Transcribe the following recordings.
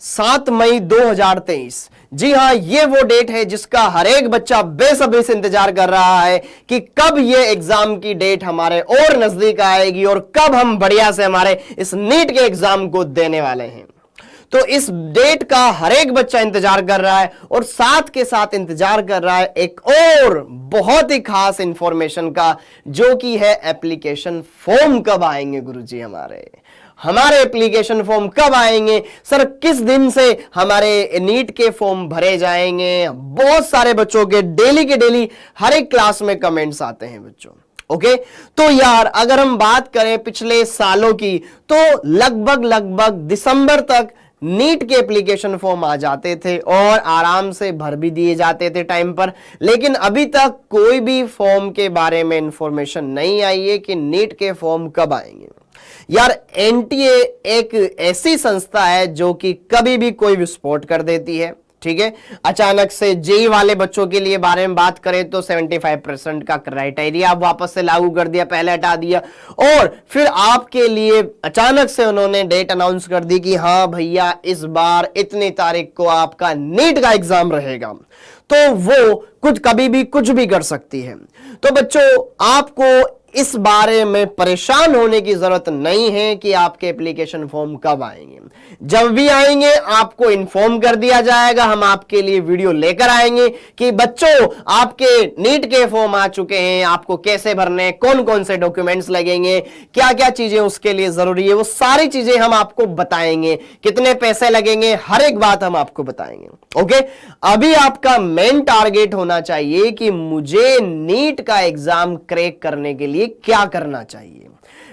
7 मई 2023। जी हां, ये वो डेट है जिसका हर एक बच्चा बेसब्री से इंतजार कर रहा है कि कब ये एग्जाम की डेट हमारे और नजदीक आएगी और कब हम बढ़िया से हमारे इस नीट के एग्जाम को देने वाले हैं। तो इस डेट का हर एक बच्चा इंतजार कर रहा है और साथ के साथ इंतजार कर रहा है एक और बहुत ही खास इंफॉर्मेशन का, जो कि है एप्लीकेशन फॉर्म कब आएंगे गुरुजी हमारे एप्लीकेशन फॉर्म कब आएंगे सर, किस दिन से हमारे नीट के फॉर्म भरे जाएंगे। बहुत सारे बच्चों के डेली हर एक क्लास में कमेंट्स आते हैं बच्चों। ओके, तो यार अगर हम बात करें पिछले सालों की, तो लगभग दिसंबर तक नीट के एप्लीकेशन फॉर्म आ जाते थे और आराम से भर भी दिए जाते थे टाइम पर, लेकिन अभी तक कोई भी फॉर्म के बारे में इंफॉर्मेशन नहीं आई है कि नीट के फॉर्म कब आएंगे। यार एनटीए एक ऐसी संस्था है जो कि कभी भी कोई विस्फोट कर देती है, ठीक है। अचानक से जेई वाले बच्चों के लिए बारे में बात करें तो 75% का क्राइटेरिया अब वापस से लागू कर दिया, पहले हटा दिया, और फिर आपके लिए अचानक से उन्होंने डेट अनाउंस कर दी कि हाँ भैया इस बार इतनी तारीख को आपका नीट का एग्जाम रहेगा। तो वो कुछ कभी भी कुछ भी कर सकती है। तो बच्चों आपको इस बारे में परेशान होने की जरूरत नहीं है कि आपके एप्लीकेशन फॉर्म कब आएंगे। जब भी आएंगे आपको इन्फॉर्म कर दिया जाएगा, हम आपके लिए वीडियो लेकर आएंगे कि बच्चों आपके नीट के फॉर्म आ चुके हैं, आपको कैसे भरने, कौन कौन से डॉक्यूमेंट्स लगेंगे, क्या क्या चीजें उसके लिए जरूरी है, वो सारी चीजें हम आपको बताएंगे, कितने पैसे लगेंगे, हर एक बात हम आपको बताएंगे। ओके, अभी आपका मेन टारगेट होना चाहिए कि मुझे नीट का एग्जाम क्रैक करने के लिए क्या करना चाहिए।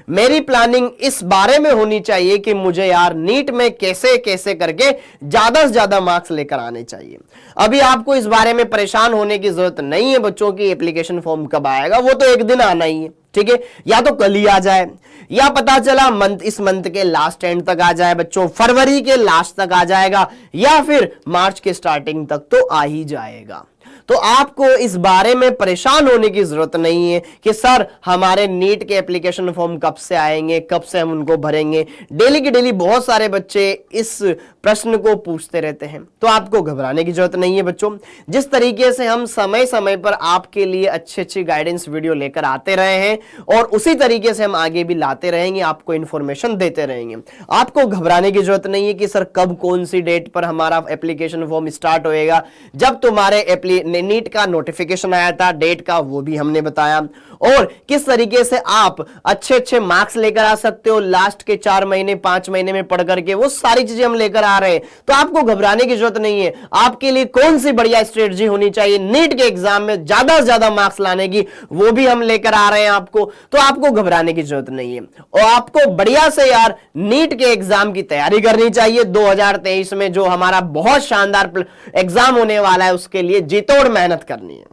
मेरी प्लानिंग इस बारे में होनी चाहिए कि मुझे यार नीट में कैसे कैसे करके ज्यादा से ज्यादा मार्क्स लेकर आने चाहिए। अभी आपको इस बारे में परेशान होने की जरूरत नहीं है बच्चों की एप्लीकेशन फॉर्म कब आएगा, वो तो एक दिन आना ही है, ठीक है। या तो कल ही आ जाए, या पता चला इस मंथ के लास्ट एंड तक आ जाए बच्चों, फरवरी के लास्ट तक आ जाएगा, या फिर मार्च के स्टार्टिंग तक तो आ ही जाएगा। तो आपको इस बारे में परेशान होने की जरूरत नहीं है कि सर हमारे नीट के एप्लीकेशन फॉर्म कब से आएंगे, कब से हम उनको भरेंगे। डेली की डेली बहुत सारे बच्चे इस प्रश्न को पूछते रहते हैं, तो आपको घबराने की जरूरत नहीं है बच्चों। जिस तरीके से हम समय समय पर आपके लिए अच्छी गाइडेंस वीडियो लेकर आते रहे हैं और उसी तरीके से हम आगे भी लाते रहेंगे, आपको इंफॉर्मेशन देते रहेंगे। आपको घबराने की जरूरत नहीं है कि सर कब कौन सी डेट पर हमारा एप्लीकेशन फॉर्म स्टार्ट होएगा। जब तुम्हारे नीट का नोटिफिकेशन आया था डेट का, वो भी हमने बताया, और किस तरीके से आप अच्छे मार्क्स लेकर आ सकते हो लास्ट के 4 महीने 5 महीने में पढ़ करके, वो सारी चीजें हम लेकर आ रहे हैं। तो आपको घबराने की जरूरत नहीं है। आपके लिए कौन सी बढ़िया स्ट्रेटजी होनी चाहिए नीट के एग्जाम में ज्यादा से ज्यादा मार्क्स लाने की, वो भी हम लेकर आ रहे हैं आपको। तो आपको घबराने की जरूरत नहीं है और आपको बढ़िया से यार नीट के एग्जाम की तैयारी करनी चाहिए। 2023 में जो हमारा बहुत शानदार एग्जाम होने वाला है, उसके लिए जीतोड़ मेहनत करनी है।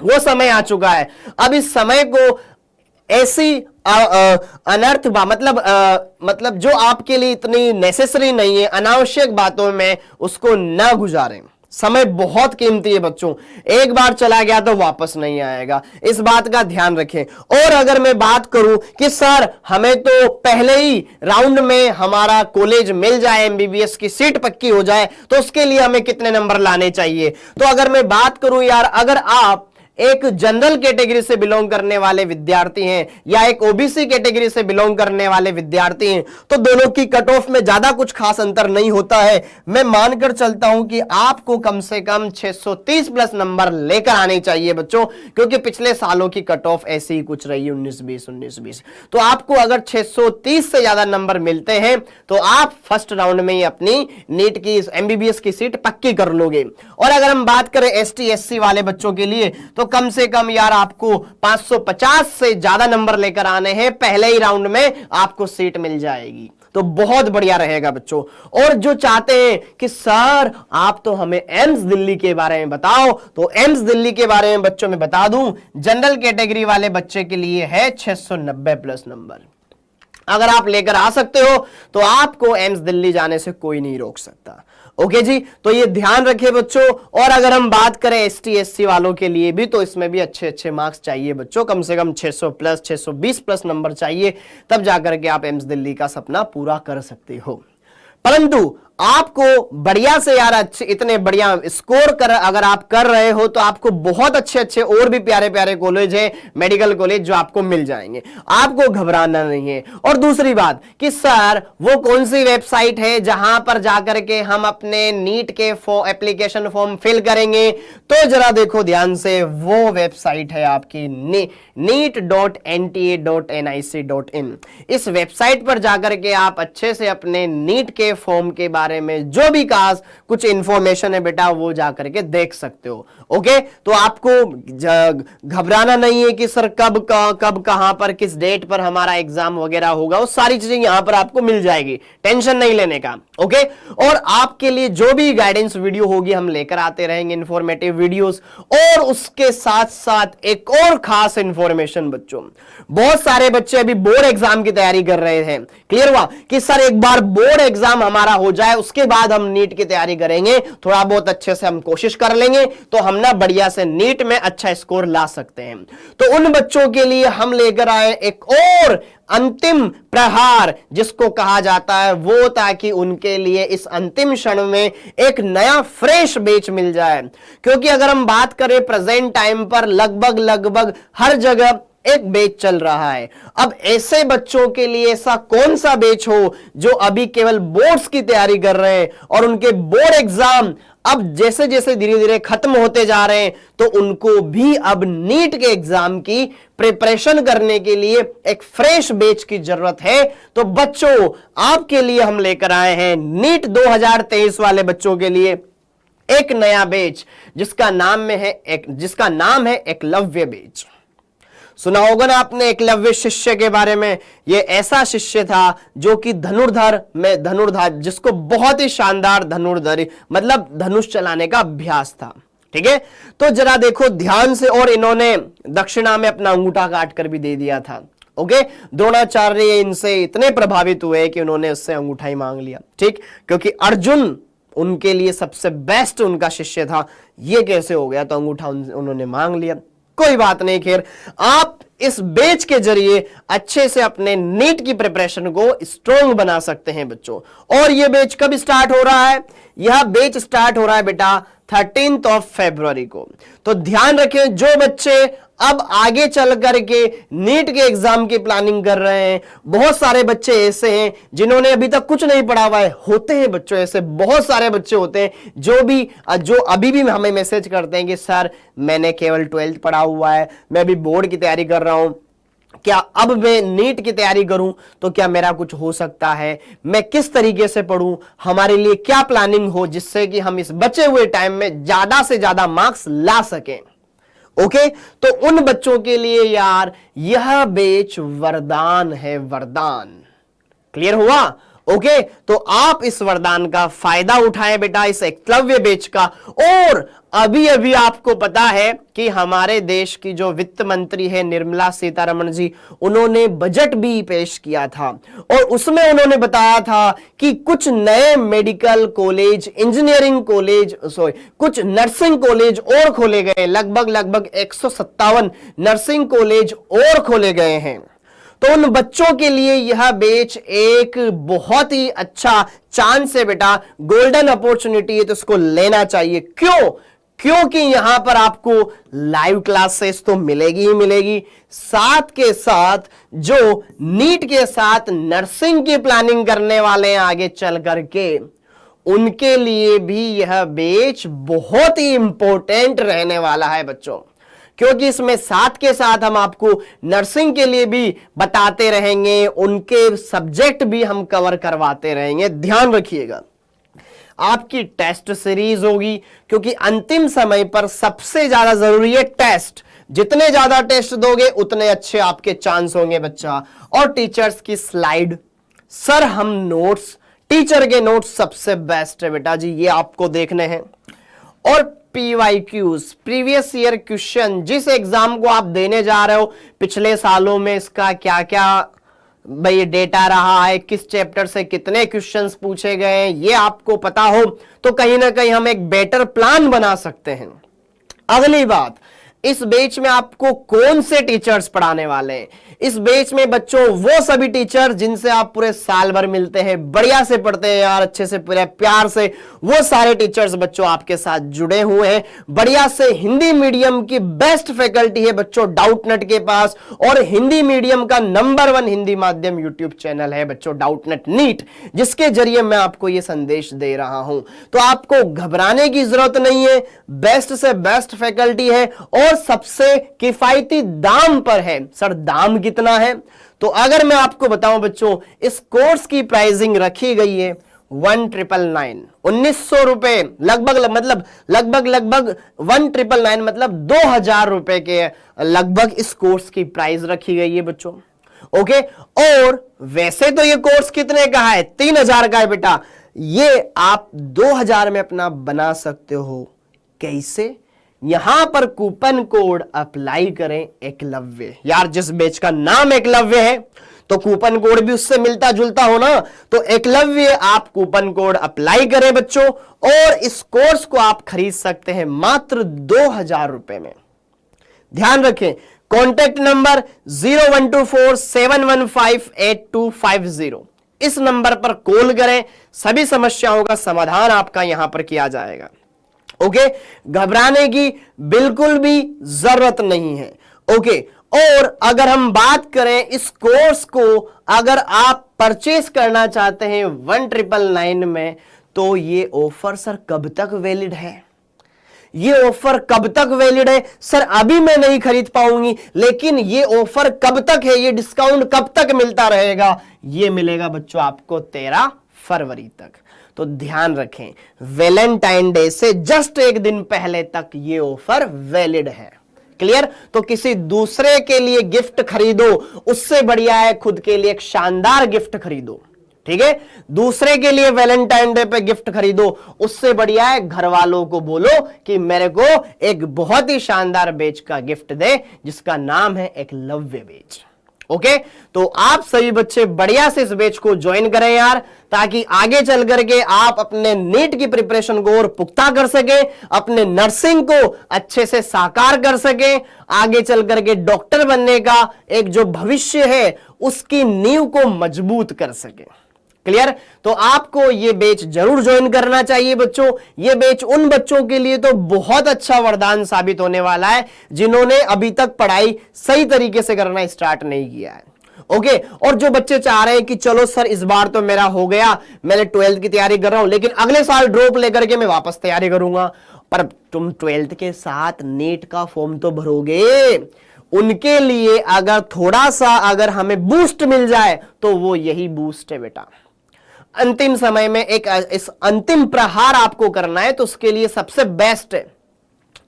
वो समय आ चुका है। अब इस समय को ऐसी अनर्थ मतलब जो आपके लिए इतनी नेसेसरी नहीं है, अनावश्यक बातों में उसको ना गुजारें। समय बहुत कीमती है बच्चों, एक बार चला गया तो वापस नहीं आएगा, इस बात का ध्यान रखें। और अगर मैं बात करूं कि सर हमें तो पहले ही राउंड में हमारा कॉलेज मिल जाए, एमबीबीएस की सीट पक्की हो जाए, तो उसके लिए हमें कितने नंबर लाने चाहिए। तो अगर मैं बात करूं यार, अगर आप एक जनरल कैटेगरी से बिलोंग करने वाले विद्यार्थी हैं या एक ओबीसी कैटेगरी से बिलोंग करने वाले विद्यार्थी हैं, तो दोनों की कट ऑफ में ज्यादा कुछ खास अंतर नहीं होता है। मैं मानकर चलता हूं कि आपको कम से कम 630 प्लस नंबर लेकर आने चाहिए बच्चों, क्योंकि पिछले सालों की कट ऑफ ऐसी ही कुछ रही है 19-20। तो आपको अगर 630 से ज्यादा नंबर मिलते हैं तो आप फर्स्ट राउंड में ही अपनी नीट की एमबीबीएस की सीट पक्की कर लोगे। और अगर हम बात करें एसटी एससी वाले बच्चों के लिए, तो कम से कम यार आपको 550 से ज्यादा नंबर लेकर आने हैं, पहले ही राउंड में आपको सीट मिल जाएगी। तो बहुत बढ़िया रहेगा बच्चों। और जो चाहते हैं कि सर आप तो हमें एम्स दिल्ली के बारे में बताओ, तो एम्स दिल्ली के बारे में बच्चों में बता दूं, जनरल कैटेगरी वाले बच्चे के लिए है 690 प्लस नंबर। अगर आप लेकर आ सकते हो तो आपको एम्स दिल्ली जाने से कोई नहीं रोक सकता। ओके जी, तो ये ध्यान रखें बच्चों। और अगर हम बात करें एसटी एससी वालों के लिए भी, तो इसमें भी अच्छे मार्क्स चाहिए बच्चों, कम से कम 600 प्लस 620 प्लस नंबर चाहिए, तब जाकर के आप एम्स दिल्ली का सपना पूरा कर सकते हो। परंतु आपको बढ़िया से यार अच्छे इतने बढ़िया स्कोर कर अगर आप कर रहे हो तो आपको बहुत अच्छे अच्छे और भी प्यारे प्यारे कॉलेज है, मेडिकल कॉलेज जो आपको मिल जाएंगे, आपको घबराना नहीं है। और दूसरी बात कि सर वो कौन सी वेबसाइट है जहां पर जाकर के हम अपने नीट के एप्लीकेशन फॉर्म फिल करेंगे, तो जरा देखो ध्यान से, वो वेबसाइट है आपकी neet.nta.nic.in। इस वेबसाइट पर जाकर के आप अच्छे से अपने नीट के फॉर्म के बारे में जो भी खास कुछ इंफॉर्मेशन है बेटा वो जाकर के देख सकते हो। ओके, तो आपको घबराना नहीं है कि सर कब कहां पर किस डेट पर हमारा एग्जाम वगैरह होगा, वो सारी चीजें यहां पर आपको मिल जाएगी, टेंशन नहीं लेने का। ओके, और आपके लिए जो भी गाइडेंस वीडियो होगी हम लेकर आते रहेंगे, इंफॉर्मेटिव वीडियोस। और उसके साथ साथ एक और खास इंफॉर्मेशन बच्चों, बहुत सारे बच्चे अभी बोर्ड एग्जाम की तैयारी कर रहे हैं, क्लियर हुआ कि सर एक बार बोर्ड एग्जाम हमारा हो जाए उसके बाद हम नीट की तैयारी करेंगे, थोड़ा बहुत अच्छे से हम कोशिश कर लेंगे तो हम ना बढ़िया से नीट में अच्छा स्कोर ला सकते हैं। तो उन बच्चों के लिए हम लेकर आए एक और अंतिम प्रहार जिसको कहा जाता है वो, ताकि उनके लिए इस अंतिम क्षण में एक नया फ्रेश बैच मिल जाए। क्योंकि अगर हम बात करें प्रेजेंट टाइम पर लगभग हर जगह एक बैच चल रहा है। अब ऐसे बच्चों के लिए ऐसा कौन सा बैच हो जो अभी केवल बोर्ड्स की तैयारी कर रहे हैं और उनके बोर्ड एग्जाम अब जैसे जैसे धीरे धीरे खत्म होते जा रहे हैं, तो उनको भी अब नीट के एग्जाम की प्रिपरेशन करने के लिए एक फ्रेश बैच की जरूरत है। तो बच्चों आपके लिए हम लेकर आए हैं नीट 2023 वाले बच्चों के लिए एक नया बैच जिसका नाम है एकलव्य बैच। सुना होगा ना आपने एकलव्य शिष्य के बारे में। यह ऐसा शिष्य था जो कि धनुर्धर जिसको बहुत ही शानदार धनुर्धर मतलब धनुष चलाने का अभ्यास था। ठीक है, तो जरा देखो ध्यान से, और इन्होंने दक्षिणा में अपना अंगूठा काट कर भी दे दिया था। ओके, द्रोणाचार्य इनसे इतने प्रभावित हुए कि उन्होंने उससे अंगूठा ही मांग लिया। ठीक, क्योंकि अर्जुन उनके लिए सबसे बेस्ट उनका शिष्य था। ये कैसे हो गया, तो अंगूठा उन्होंने मांग लिया। कोई बात नहीं, खैर आप इस बैच के जरिए अच्छे से अपने नीट की प्रिपरेशन को स्ट्रॉन्ग बना सकते हैं बच्चों। और यह बैच कब स्टार्ट हो रहा है? यह बैच स्टार्ट हो रहा है बेटा 13 फरवरी को। तो ध्यान रखें, जो बच्चे अब आगे चल करके नीट के एग्जाम की प्लानिंग कर रहे हैं, बहुत सारे बच्चे ऐसे हैं जिन्होंने अभी तक कुछ नहीं पढ़ा हुआ है। होते हैं बच्चों ऐसे, बहुत सारे बच्चे होते हैं जो अभी भी हमें मैसेज करते हैं कि सर मैंने केवल 12th पढ़ा हुआ है, मैं अभी बोर्ड की तैयारी कर रहा हूं, क्या अब मैं नीट की तैयारी करूं तो क्या मेरा कुछ हो सकता है, मैं किस तरीके से पढ़ूं, हमारे लिए क्या प्लानिंग हो जिससे कि हम इस बचे हुए टाइम में ज्यादा से ज्यादा मार्क्स ला सकें। ओके, तो उन बच्चों के लिए यार यह बैच वरदान है, वरदान। क्लियर हुआ? ओके, तो आप इस वरदान का फायदा उठाएं बेटा, इस एकलव्य बैच का। और अभी अभी आपको पता है कि हमारे देश की जो वित्त मंत्री है निर्मला सीतारमण जी, उन्होंने बजट भी पेश किया था और उसमें उन्होंने बताया था कि कुछ नए मेडिकल कॉलेज, इंजीनियरिंग कॉलेज, कुछ नर्सिंग कॉलेज और खोले गए। लगभग 157 नर्सिंग कॉलेज और खोले गए हैं। तो उन बच्चों के लिए यह बैच एक बहुत ही अच्छा चांस है बेटा, गोल्डन अपॉर्चुनिटी है, तो इसको लेना चाहिए। क्यों? क्योंकि यहां पर आपको लाइव क्लासेस तो मिलेगी ही मिलेगी, साथ के साथ जो नीट के साथ नर्सिंग की प्लानिंग करने वाले हैं आगे चल करके, उनके लिए भी यह बैच बहुत ही इंपॉर्टेंट रहने वाला है बच्चों। क्योंकि इसमें साथ के साथ हम आपको नर्सिंग के लिए भी बताते रहेंगे, उनके सब्जेक्ट भी हम कवर करवाते रहेंगे। ध्यान रखिएगा, आपकी टेस्ट सीरीज होगी, क्योंकि अंतिम समय पर सबसे ज्यादा जरूरी है टेस्ट। जितने ज्यादा टेस्ट दोगे उतने अच्छे आपके चांस होंगे बच्चा। और टीचर्स की स्लाइड, सर हम नोट्स, टीचर के नोट्स सबसे बेस्ट है बेटा जी, ये आपको देखने हैं। और PYQs, प्रीवियस ईयर क्वेश्चन, जिस एग्जाम को आप देने जा रहे हो पिछले सालों में इसका क्या क्या भाई डेटा रहा है, किस चैप्टर से कितने क्वेश्चंस पूछे गए हैं, ये आपको पता हो तो कहीं ना कहीं हम एक बेटर प्लान बना सकते हैं। अगली बात, इस बैच में आपको कौन से टीचर्स पढ़ाने वाले हैं, इस बैच में बच्चों वो सभी टीचर जिनसे आप पूरे साल भर मिलते हैं, बढ़िया से पढ़ते हैं यार, अच्छे से पूरे प्यार से, वो सारे टीचर्स बच्चों आपके साथ जुड़े हुए हैं। बढ़िया से हिंदी मीडियम की बेस्ट फैकल्टी है बच्चों डाउटनेट के पास, और हिंदी मीडियम का नंबर 1 हिंदी माध्यम यूट्यूब चैनल है बच्चों डाउटनेट नीट, जिसके जरिए मैं आपको यह संदेश दे रहा हूं। तो आपको घबराने की जरूरत नहीं है, बेस्ट से बेस्ट फैकल्टी है और सबसे किफायती दाम पर है। सर दाम कितना है? तो अगर मैं आपको बताऊं बच्चों, इस कोर्स की प्राइसिंग रखी गई है 1999, 1900 रुपए लगभग, मतलब लगभग 1999 मतलब 2000 रुपए के लगभग इस कोर्स की प्राइस रखी गई है बच्चों। ओके, और वैसे तो ये कोर्स कितने का है? 3000 का है बेटा। ये आप 2000 में अपना बना सकते हो। कैसे? यहां पर कूपन कोड अप्लाई करें एकलव्य। यार जिस बैच का नाम एकलव्य है तो कूपन कोड भी उससे मिलता जुलता हो ना, तो एकलव्य आप कूपन कोड अप्लाई करें बच्चों, और इस कोर्स को आप खरीद सकते हैं मात्र 2000 रुपए में। ध्यान रखें, कॉन्टैक्ट नंबर 01247158 इस नंबर पर कॉल करें, सभी समस्याओं का समाधान आपका यहां पर किया जाएगा। ओके, घबराने की बिल्कुल भी जरूरत नहीं है। ओके, और अगर हम बात करें इस कोर्स को अगर आप परचेस करना चाहते हैं 1999 में, तो ये ऑफर सर कब तक वैलिड है? ये ऑफर कब तक वैलिड है? सर अभी मैं नहीं खरीद पाऊंगी, लेकिन ये ऑफर कब तक है? ये डिस्काउंट कब तक मिलता रहेगा? ये मिलेगा बच्चों आपको 13 फरवरी तक। तो ध्यान रखें, वैलेंटाइन डे से जस्ट एक दिन पहले तक ये ऑफर वैलिड है। क्लियर? तो किसी दूसरे के लिए गिफ्ट खरीदो, उससे बढ़िया है खुद के लिए एक शानदार गिफ्ट खरीदो। ठीक है, दूसरे के लिए वैलेंटाइन डे पे गिफ्ट खरीदो, उससे बढ़िया है घर वालों को बोलो कि मेरे को एक बहुत ही शानदार बैच का गिफ्ट दे, जिसका नाम है एकलव्य बैच। ओके, तो आप सभी बच्चे बढ़िया से इस बैच को ज्वाइन करें यार, ताकि आगे चल करके आप अपने नीट की प्रिपरेशन को और पुख्ता कर सके, अपने नर्सिंग को अच्छे से साकार कर सके, आगे चल करके डॉक्टर बनने का एक जो भविष्य है उसकी नींव को मजबूत कर सके। क्लियर? तो आपको ये बैच जरूर ज्वाइन करना चाहिए बच्चों। ये बैच उन बच्चों के लिए तो बहुत अच्छा वरदान साबित होने वाला है जिन्होंने अभी तक पढ़ाई सही तरीके से करना स्टार्ट नहीं किया है। ओके, और जो बच्चे चाह रहे हैं कि चलो सर इस बार तो मेरा हो गया, मैंने 12th की तैयारी कर रहा हूं, लेकिन अगले साल ड्रॉप लेकर के मैं वापस तैयारी करूंगा, पर तुम 12th के साथ नीट का फॉर्म तो भरोगे। उनके लिए अगर थोड़ा सा अगर हमें बूस्ट मिल जाए तो वो यही बूस्ट है बेटा। अंतिम समय में एक इस अंतिम प्रहार आपको करना है, तो उसके लिए सबसे बेस्ट है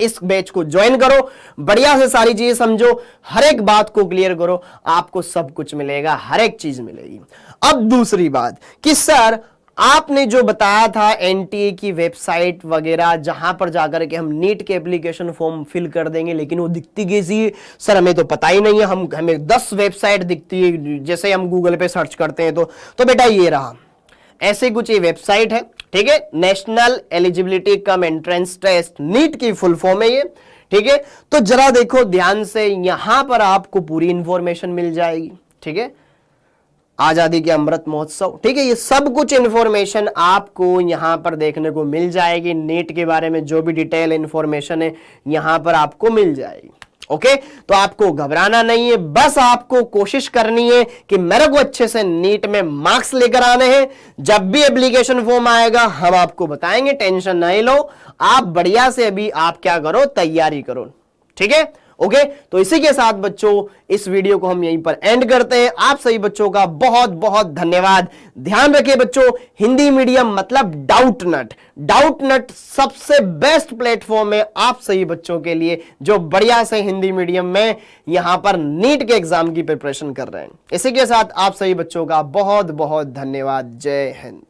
इस बैच को ज्वाइन करो, बढ़िया से सारी चीजें समझो, हर एक बात को क्लियर करो, आपको सब कुछ मिलेगा, हर एक चीज मिलेगी। अब दूसरी बात कि सर आपने जो बताया था एनटीए की वेबसाइट वगैरह जहां पर जाकर के हम नीट के एप्लीकेशन फॉर्म फिल कर देंगे, लेकिन वो दिखती कैसी है? सर हमें तो पता ही नहीं है, हमें 10 वेबसाइट दिखती है, जैसे हम गूगल पे सर्च करते हैं तो बेटा ये रहा, ऐसे कुछ ये वेबसाइट है। ठीक है, national eligibility cum entrance test NEET की फुल फॉर्म है ये। ठीक है, तो जरा देखो ध्यान से, यहां पर आपको पूरी इंफॉर्मेशन मिल जाएगी। ठीक है, आजादी के अमृत महोत्सव, ठीक है, ये सब कुछ इंफॉर्मेशन आपको यहां पर देखने को मिल जाएगी। नीट के बारे में जो भी डिटेल इंफॉर्मेशन है यहां पर आपको मिल जाएगी। ओके, तो आपको घबराना नहीं है, बस आपको कोशिश करनी है कि मेरे को अच्छे से नीट में मार्क्स लेकर आने हैं। जब भी एप्लीकेशन फॉर्म आएगा हम आपको बताएंगे, टेंशन नहीं लो, आप बढ़िया से अभी आप क्या करो, तैयारी करो। ठीक है, ओके, तो इसी के साथ बच्चों इस वीडियो को हम यहीं पर एंड करते हैं। आप सभी बच्चों का बहुत बहुत धन्यवाद। ध्यान रखिए बच्चों, हिंदी मीडियम मतलब डाउटनट सबसे बेस्ट प्लेटफॉर्म है आप सभी बच्चों के लिए जो बढ़िया से हिंदी मीडियम में यहां पर नीट के एग्जाम की प्रिपरेशन कर रहे हैं। इसी के साथ आप सभी बच्चों का बहुत बहुत धन्यवाद। जय हिंद।